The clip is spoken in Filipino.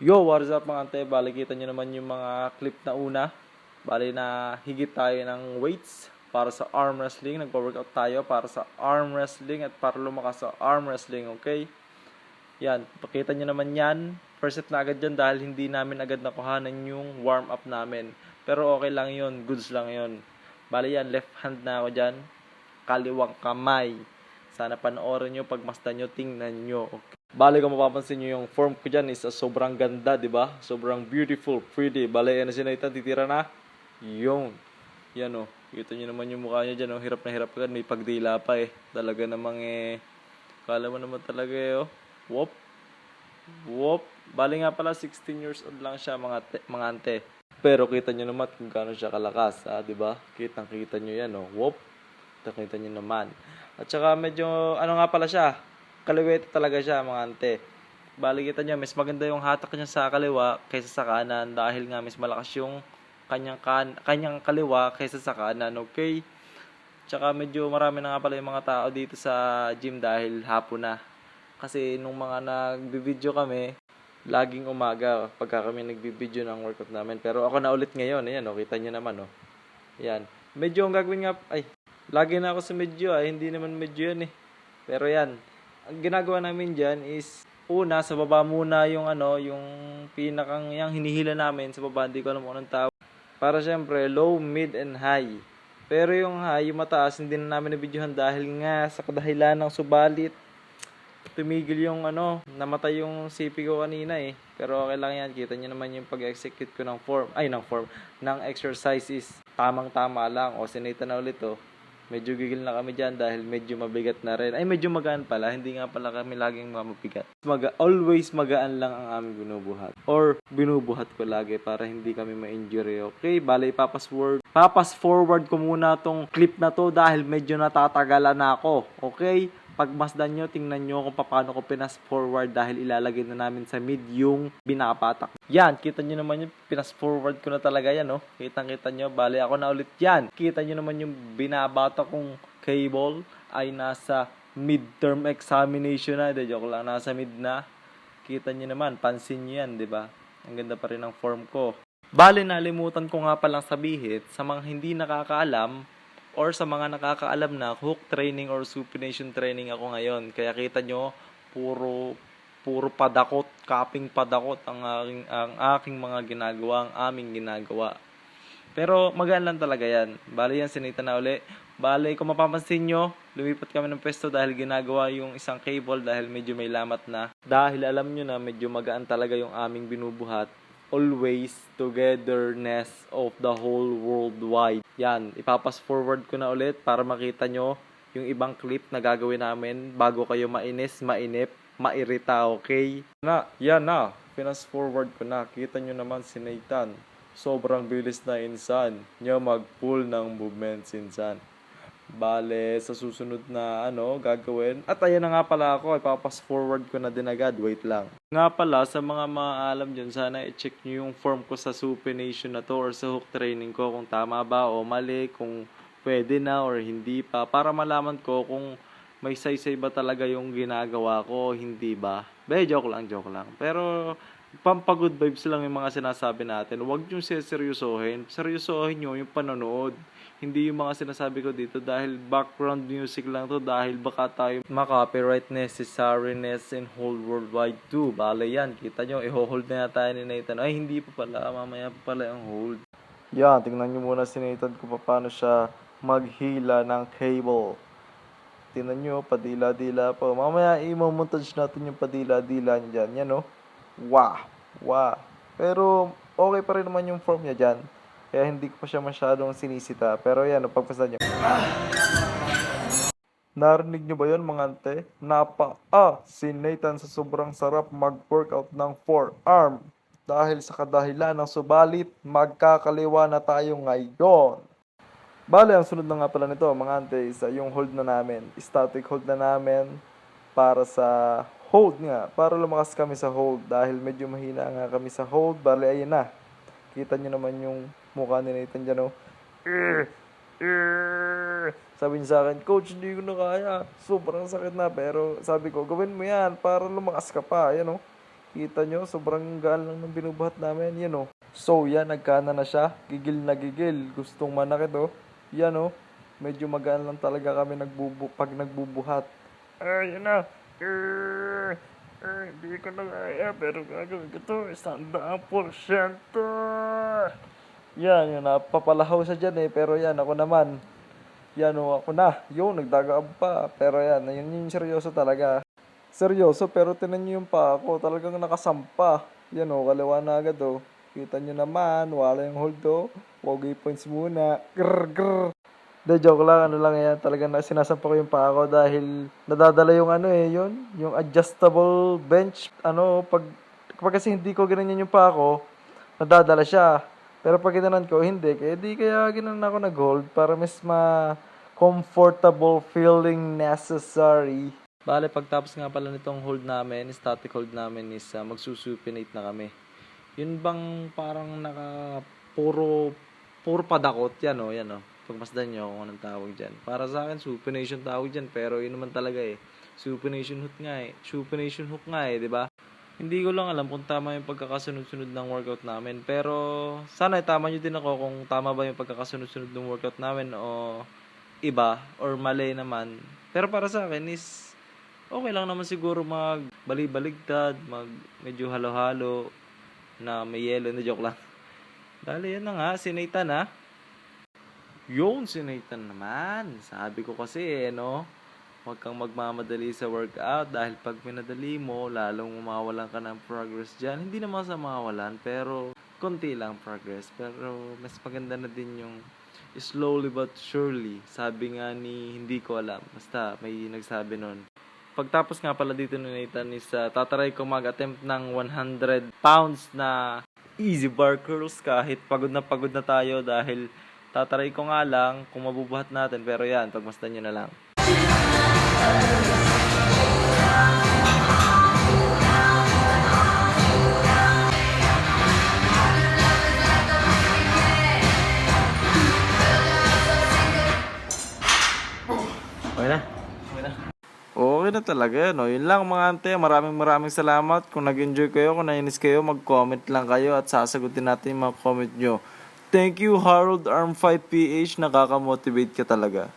Yo, what is up mga ante? Bali, kita nyo naman yung mga clip na una. Bali na higit tayo ng weights para sa arm wrestling. Nagpa-workout tayo para sa arm wrestling at para lumakas sa arm wrestling, okay? Yan, pakita nyo naman yan. First set na agad dyan dahil hindi namin agad nakuhanan yung warm up namin. Pero okay lang yun, goods lang yun. Bali yan, left hand na ako dyan. Kaliwang kamay. Sana panoorin nyo, pagmasdan nyo, tingnan nyo, okay? Bali kung mapapansin nyo yung form ko dyan is sobrang ganda, di ba? Sobrang beautiful, pretty. Bali, yan na sinaitan, titira na. Yung. Yan o. Kita nyo naman yung mukha nyo dyan o. Hirap na hirap ka. May pagdila pa eh. Talaga namang kala mo naman talaga eh oh. Whoop. Whoop. Bali nga pala 16 years old lang siya mga ante. Pero kita nyo naman kung gaano siya kalakas. Di ba? Kita nyo yan o. Whoop. Kita nyo naman. At saka medyo ano nga pala siya. Kaliwete talaga siya mga ante. Bali kita niya, mas maganda yung hatak niya sa kaliwa kaysa sa kanan dahil nga mas malakas yung kanyang kaliwa kaysa sa kanan, okay? Tsaka medyo marami na nga pala yung mga tao dito sa gym dahil hapon na. Kasi nung mga nagbi-video kami, laging umaga pagka kami nagbi-video ng workout namin. Pero ako na ulit ngayon, ayan, kita niyo naman, oh. Ayan. Medyo ang gagawin nga, lagi na ako sa medyo, hindi naman medyo yan eh. Pero yan, ang ginagawa namin dyan is, una, sa baba muna yung yung pinakang, yung hinihila namin sa baba, hindi ko alam kung anong tawag. Para syempre, low, mid, and high. Pero yung high, yung mataas, hindi na namin nabidyohan dahil nga sa kadahilan ng subalit, tumigil yung namatay yung CP ko kanina eh. Pero okay lang yan, kita nyo naman yung pag-execute ko ng ng exercises. Tamang-tama lang, o sinita na ulit oh. Medyo gigil na kami dyan dahil medyo mabigat na rin. Medyo magaan pala. Hindi nga pala kami laging mabigat. Always magaan lang ang aming binubuhat. Or binubuhat ko lagi para hindi kami ma-injury. Okay, bale papas forward ko muna tong clip na to dahil medyo natatagalan na ako. Okay? Pagmasdan nyo, tingnan nyo kung paano ko pinas forward dahil ilalagay na namin sa mid yung binapatak. Yan, kita nyo naman yung pinas forward ko na talaga yan, oh. Kitang-kita nyo, bali ako na ulit yan. Kita nyo naman yung binabatak kong cable ay nasa midterm examination na. Joke lang, nasa mid na. Kita nyo naman, pansin nyo yan, di ba? Ang ganda pa rin ng form ko. Bali, nalimutan ko nga palang sabihin sa mga hindi nakakaalam or sa mga nakakaalam na hook training or supination training ako ngayon. Kaya kita nyo, puro padakot, kaping padakot ang aking mga ginagawa, ang aming ginagawa. Pero magaan lang talaga yan. Bali yan, sinita na uli. Bali, kung mapapansin nyo, lumipat kami ng pwesto dahil ginagawa yung isang cable dahil medyo may lamat na. Dahil alam nyo na medyo magaan talaga yung aming binubuhat. Always togetherness of the whole worldwide. Yan, ipapas forward ko na ulit para makita nyo yung ibang clip na gagawin namin bago kayo mainis, mainip, mairita, okay? Yan na, pinas forward ko na. Kita nyo naman si Nathan. Sobrang bilis na insan niya mag-pull ng movements insan. Bale, sa susunod na gagawin. At ayan na nga pala ako, ipapas forward ko na din agad. Wait lang. Nga pala, sa mga maalam dyan, sana i-check nyo yung form ko sa supination na to or sa hook training ko kung tama ba o mali, kung pwede na or hindi pa. Para malaman ko kung may saysay ba talaga yung ginagawa ko o hindi ba. Joke lang. Pero pampagood vibes lang yung mga sinasabi natin. Huwag nyo seryosohin. Seryosohin nyo yung panonood. Hindi yung mga sinasabi ko dito dahil background music lang to dahil baka tayo ma-copyright necessariness in whole worldwide too. Bale yan, kita nyo, i-hold na tayo ni Nathan. Hindi pa pala, mamaya pa pala yung hold. Yan, tingnan nyo muna si Nathan kung paano siya maghila ng cable. Tingnan nyo, padila-dila pa. Mamaya i-montage natin yung padila-dila niya dyan. Yan Wow. Pero okay pa rin naman yung form niya dyan. Kaya hindi ko pa siya masyadong sinisita. Pero yan, pagpasan nyo. Narinig nyo ba yun mga ante? Si Nathan sa sobrang sarap mag-workout ng forearm. Dahil sa kadahilan ng subalit, magkakaliwa na tayo ngayon. Bale, ang sunod na nga pala nito mga ante is yung hold na namin. Static hold na namin para sa hold nga. Para lumakas kami sa hold dahil medyo mahina nga kami sa hold. Bale, ayun na. Kita nyo naman yung mukha ni Nathan dyan Sabi niya sa akin, Coach, hindi ko na kaya. Sobrang sakit na. Pero sabi ko, gawin mo yan para lumakas ka pa. Yan o. Kita nyo, sobrang gaan lang ng binubuhat namin. Yan o. So yan, nagkana na siya. Gigil na gigil. Gustong manakit o. Yan o. Medyo magaan lang talaga kami pag nagbubuhat. Yan na. Hindi ko na kaya. Pero gagawin ko to. 100%. Yan, napapalahaw siya dyan eh. Pero yan, ako naman. Yan o, ako na. Yung, nagdagaab pa. Pero yan, yun yung seryoso talaga. Seryoso, pero tinan nyo yung pa ako. Talagang nakasampa. Yan o, kaliwa na agad o. Kita nyo naman, wala yung hold o. Wogay points muna. Grrr, grrr. De, joke lang, ano lang yan. Talagang sinasampa ko yung pa ako dahil nadadala yung ano eh, yun. Yung adjustable bench. Ano, pag kasi hindi ko ganyan yung pa ako, nadadala siya. Pero pag ginanan ko, hindi. Kaya ginanan ako nag-hold para mas comfortable feeling necessary. Bale, pagtapos nga pala nitong hold namin, static hold namin is magsusupinate na kami. Yun bang parang puro padakot, yan o. Pagmasdan nyo kung anong tawag dyan. Para sa akin, supination tawag dyan, pero yun naman talaga eh. Supination hook nga eh, di ba? Hindi ko lang alam kung tama yung pagkakasunod-sunod ng workout namin. Pero sana tama nyo din ako kung tama ba yung pagkakasunod-sunod ng workout namin o iba or mali naman. Pero para sa akin is okay lang naman siguro balibaligtad, medyo halo-halo na may yelo na joke lang. Dali yan na nga, si Nathan ha. Yun, si Nathan naman. Sabi ko kasi huwag kang magmamadali sa workout dahil pag minadali mo, lalong mawawalan ka ng progress dyan. Hindi naman sa mawawalan, pero konti lang progress. Pero mas maganda na din yung slowly but surely. Sabi nga ni, hindi ko alam. Basta may nagsabi nun. Pagtapos nga pala dito ni Nathan is tataray ko mag-attempt ng 100 pounds na easy bar curls kahit pagod na tayo dahil tataray ko nga lang kung mabubuhat natin. Pero yan, pagmasdan nyo na lang. Okay na talaga, no? Yun lang mga ante. Maraming salamat. Kung nag-enjoy kayo, kung nainis kayo, mag-comment lang kayo at sasagutin natin yung mga comment nyo. Thank you, Harold Arm 5PH. Nakaka-motivate ka talaga.